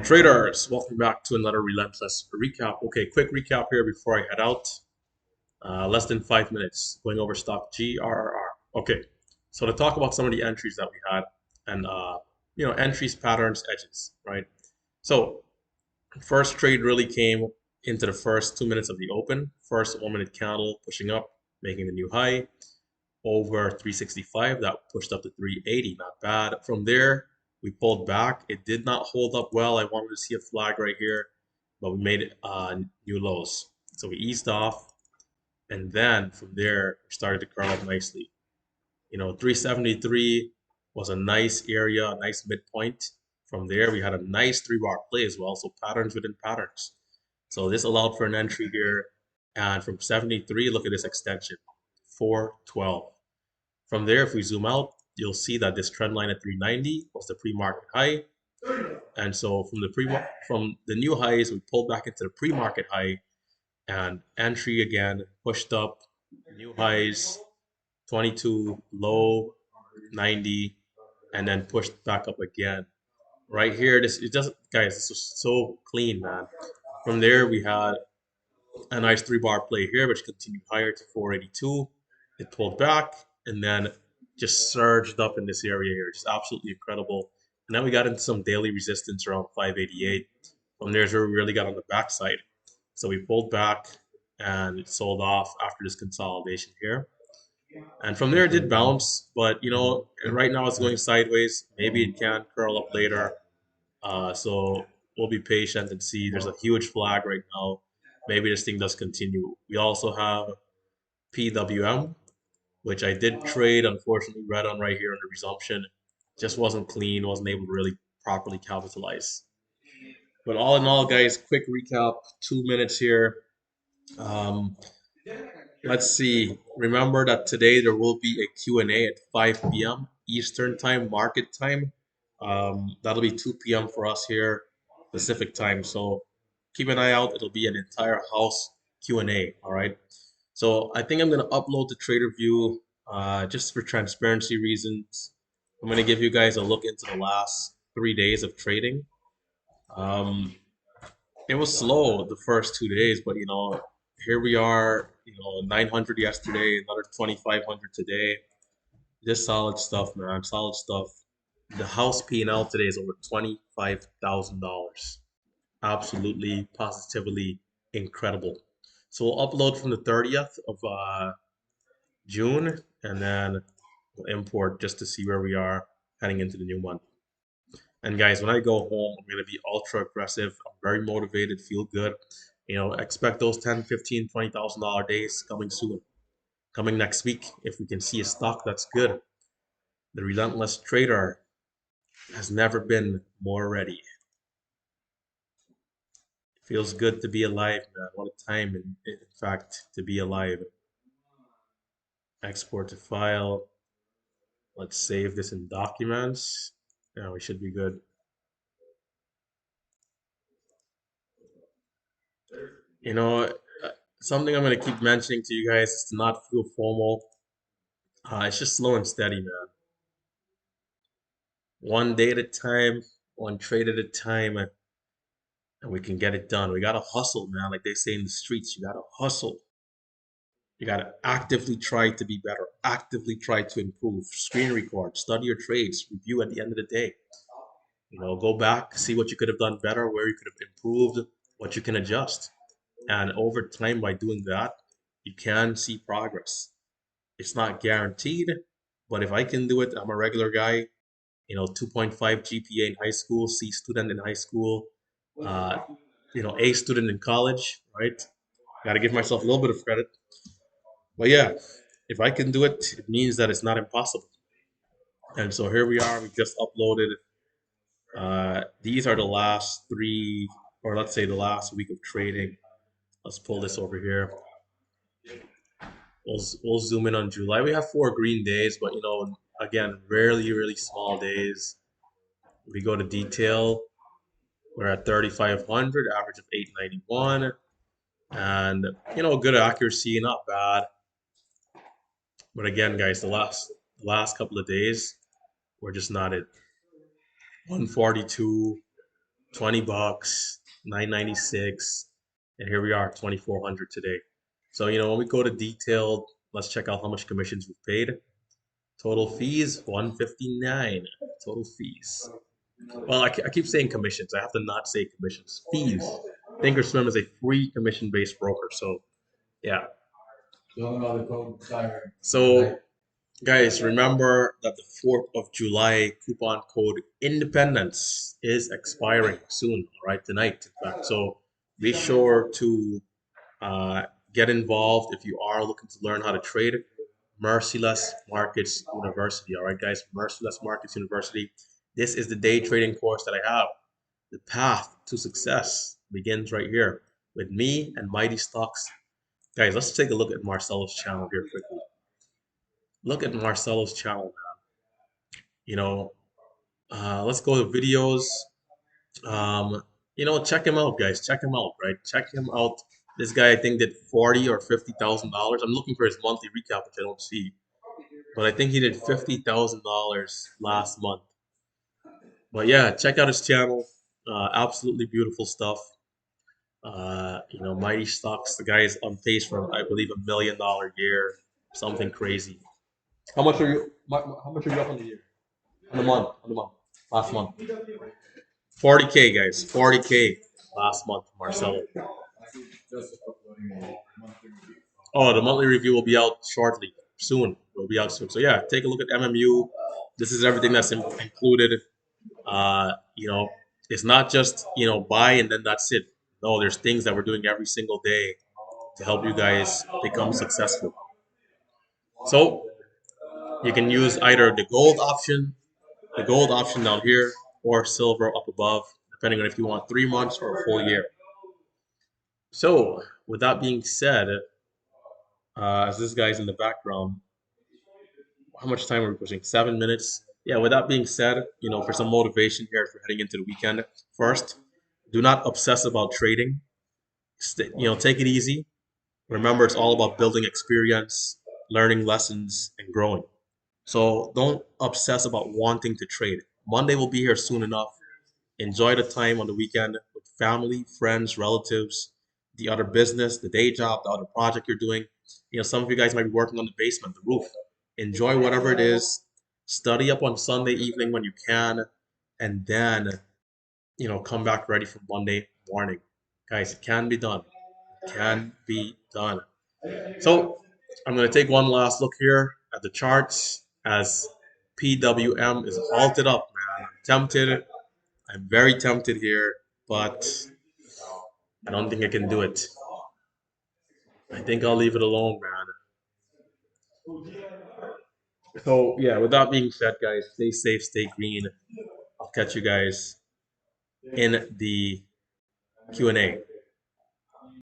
Traders, welcome back to another Relentless recap. Okay, quick recap here before I head out. Less than 5 minutes going over stock GRRR. Okay, so to talk about some of the entries that we had and entries, patterns, edges, right? So first trade really came into the first 2 minutes of the open. First 1 minute candle pushing up, making the new high over 365. That pushed up to 380. Not bad. From there, we pulled back. It did not hold up well. I wanted to see a flag right here, but we made it new lows. So we eased off, and then from there, we started to curl up nicely. 373 was a nice area, a nice midpoint. From there, we had a nice 3 bar play as well. So patterns within patterns. So this allowed for an entry here. And from 73, look at this extension, 412. From there, if we zoom out, you'll see that this trend line at 390 was the pre-market high. And so from the new highs, we pulled back into the pre-market high and entry again, pushed up, new highs, 22, low, 90, and then pushed back up again. Right here, this was so clean, man. From there, we had a nice 3 bar play here, which continued higher to 482. It pulled back and then just surged up in this area here. Just absolutely incredible. And then we got into some daily resistance around 588. From there's where we really got on the backside. So we pulled back and it sold off after this consolidation here. And from there it did bounce, but right now it's going sideways. Maybe it can curl up later. So we'll be patient and see. There's a huge flag right now. Maybe this thing does continue. We also have PWM, which I did trade. Unfortunately, red on right here on the resumption. Just wasn't clean. Wasn't able to really properly capitalize. But all in all, guys, quick recap. 2 minutes here. Um, let's see. Remember that today there will be a Q&A at 5 p.m. Eastern time, market time. That'll be 2 p.m. for us here, Pacific time. So keep an eye out. It'll be an entire house Q&A. All right. So I think I'm gonna upload the trader view just for transparency reasons. I'm gonna give you guys a look into the last 3 days of trading. Um, it was slow the first 2 days, but here we are. 900 yesterday, another 2,500 today. Just solid stuff, man. Solid stuff. The house P&L today is over $25,000. Absolutely, positively incredible. So we'll upload from the 30th of June, and then we'll import just to see where we are heading into the new month. And guys, when I go home, I'm going to be ultra aggressive. I'm very motivated, feel good. Expect those 10, 15, $20,000 days coming soon. Coming next week, if we can see a stock that's good. The Relentless Trader has never been more ready. Feels good to be alive, man. What a time, in fact, to be alive. Export to file. Let's save this in documents. Yeah, we should be good. You know, something I'm going to keep mentioning to you guys is to not feel FOMO. It's just slow and steady, man. One day at a time, one trade at a time, and we can get it done. We got to hustle, man. Like they say in the streets, you got to hustle. You got to actively try to be better, actively try to improve, screen record, study your trades, review at the end of the day. Go back, see what you could have done better, where you could have improved, what you can adjust. And over time, by doing that, you can see progress. It's not guaranteed, but if I can do it, I'm a regular guy, 2.5 GPA in high school, C student in high school, uh, A student in college, right? Got to give myself a little bit of credit. But yeah, if I can do it, it means that it's not impossible. And so here we are. We just uploaded. These are the last three, or let's say the last week of trading. Let's pull this over here. We'll zoom in on July. We have 4 green days, but again, really small days. We go to detail. We're at 3,500, average of 891, and good accuracy, not bad. But again, guys, the last couple of days, we're just not at 142, $20, 996, and here we are, 2400 today. So, when we go to detailed, let's check out how much commissions we've paid. Total fees, 159. Total fees. Well, I keep saying commissions. I have to not say commissions. Fees. Thinkorswim is a free commission-based broker. So, yeah. So, guys, remember that the 4th of July coupon code Independence is expiring soon, all right, tonight, in fact. So be sure to uh, get involved if you are looking to learn how to trade. Merciless Markets University, all right, guys, Merciless Markets University. This is the day trading course that I have. The path to success begins right here with me and Mighty Stocks. Guys, let's take a look at Marcelo's channel here quickly. Look at Marcelo's channel, man. You know, let's go to videos. Um, check him out, guys. Check him out, right? Check him out. This guy, I think, did 40 or $50,000. I'm looking for his monthly recap, which I don't see, but I think he did $50,000 last month. But yeah, check out his channel. Absolutely beautiful stuff. Mighty Stocks. The guy is on pace for, I believe, $1 million year, something crazy. How much are you? How much are you up on the year? On the month? On the month? Last month? 40K, guys. 40K last month, Marcelo. Oh, the monthly review will be out shortly. Soon. Will be out soon. So yeah, take a look at MMU. This is everything that's included. It's not just buy and then that's it. No, there's things that we're doing every single day to help you guys become successful. So you can use either the gold option down here, or silver up above, depending on if you want 3 months or a full year. So, with that being said, as this guy's in the background, how much time are we pushing? 7 minutes. Yeah, with that being said, for some motivation here for heading into the weekend, first, do not obsess about trading. Take it easy. Remember, it's all about building experience, learning lessons, and growing. So don't obsess about wanting to trade. Monday will be here soon enough. Enjoy the time on the weekend with family, friends, relatives, the other business, the day job, the other project you're doing. Some of you guys might be working on the basement, the roof. Enjoy whatever it is. Study up on Sunday evening when you can, and then come back ready for Monday morning. Guys, it can be done. It can be done. So I'm going to take one last look here at the charts as PWM is halted up, man. I'm tempted. I'm very tempted here, but I don't think I can do it. I think I'll leave it alone, man. So yeah, with that being said, guys, stay safe, stay green. I'll catch you guys in the Q&A.